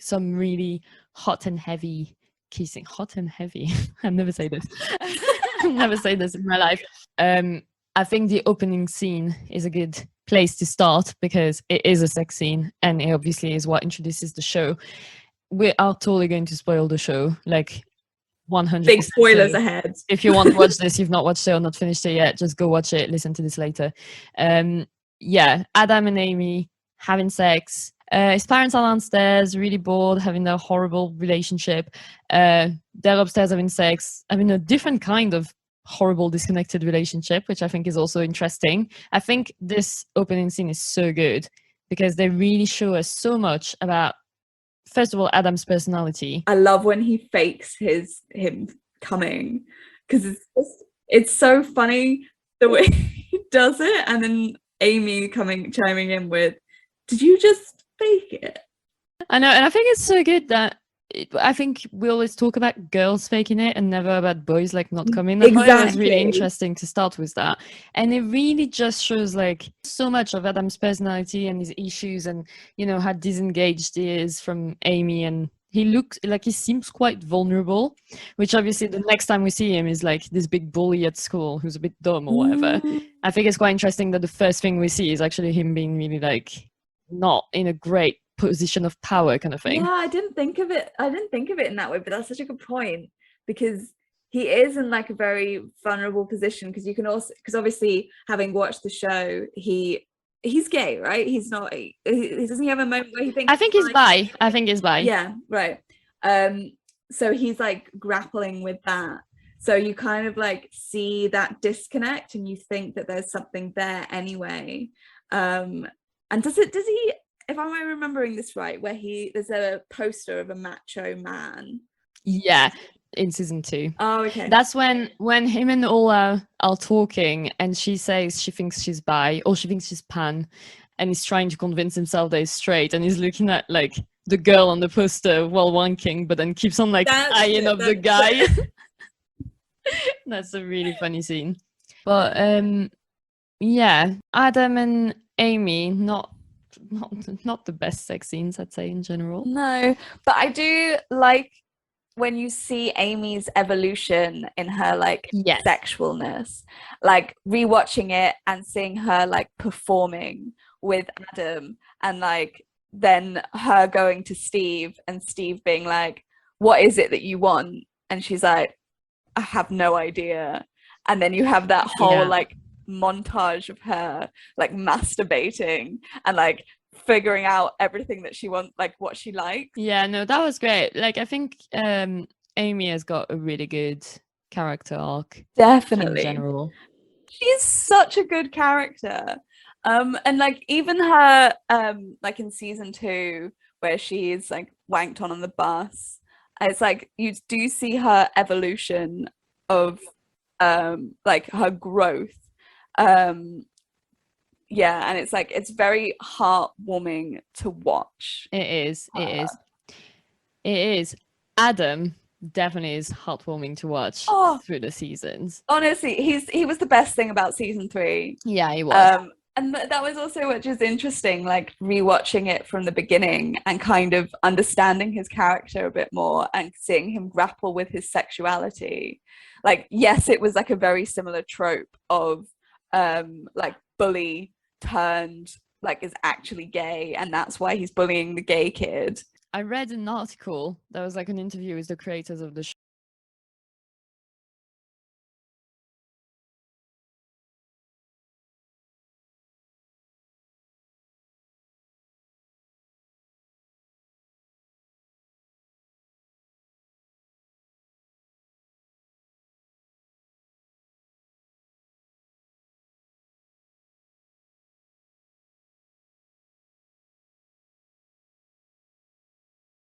some really hot and heavy kissing. Hot and heavy. I've never say this. I've never say this in my life. I think the opening scene is a good place to start because it is a sex scene and it obviously is what introduces the show. We are totally going to spoil the show, like 100%. Big spoilers ahead. If you want to watch this, you've not watched it or not finished it yet, just go watch it, listen to this later. Yeah, Adam and Aimee having sex. His parents are downstairs, really bored, having their horrible relationship. They're upstairs having sex, having a different kind of horrible disconnected relationship, which I think is also interesting. I think this opening scene is so good because they really show us so much about, first of all, Adam's personality. I love when he fakes him coming because it's so funny the way he does it, and then Aimee chiming in with, "Did you just fake it?" I know, and I think it's so good that I think we always talk about girls faking it and never about boys like not coming. I thought it was really interesting to start with that, and it really just shows like so much of Adam's personality and his issues, and you know how disengaged he is from Aimee, and he seems quite vulnerable, which obviously the next time we see him is like this big bully at school who's a bit dumb or whatever. I think it's quite interesting that the first thing we see is actually him being really like not in a great position of power kind of thing. Yeah, I didn't think of it in that way, but that's such a good point because he is in like a very vulnerable position because obviously having watched the show, he's gay, right? He's not, doesn't he have a moment where he thinks, I think he's bi. I think he's bi. Yeah, right. So he's like grappling with that. So you kind of like see that disconnect and you think that there's something there anyway. And does he, if I'm remembering this right, where there's a poster of a macho man? Yeah, in season 2. Oh, okay. That's when him and Ola are talking and she says she thinks she's bi or she thinks she's pan, and he's trying to convince himself that he's straight, and he's looking at like the girl on the poster while wanking, but then keeps on like eyeing up the guy. That's a really funny scene. But yeah, Adam and Aimee, not the best sex scenes, I'd say, in general. No, but I do like when you see Aimee's evolution in her like sexualness, like rewatching it and seeing her like performing with Adam, and like then her going to Steve and Steve being like, "What is it that you want?" And she's like, "I have no idea." And then you have that whole like montage of her like masturbating and like figuring out everything that she wants, like what she likes. Yeah, no, that was great. Like I think Aimee has got a really good character arc. Definitely. In general. She's such a good character. And like even her like in season 2 where she's like wanked on the bus, it's like you do see her evolution of like her growth. Yeah, and it's like it's very heartwarming to watch. It is. Adam definitely is heartwarming to watch through the seasons. Honestly, he was the best thing about season 3. Yeah, he was. And that was also which is interesting, like rewatching it from the beginning and kind of understanding his character a bit more and seeing him grapple with his sexuality. Like, yes, it was like a very similar trope of like bully turned like is actually gay, and that's why he's bullying the gay kid. I read an article that was like an interview with the creators of the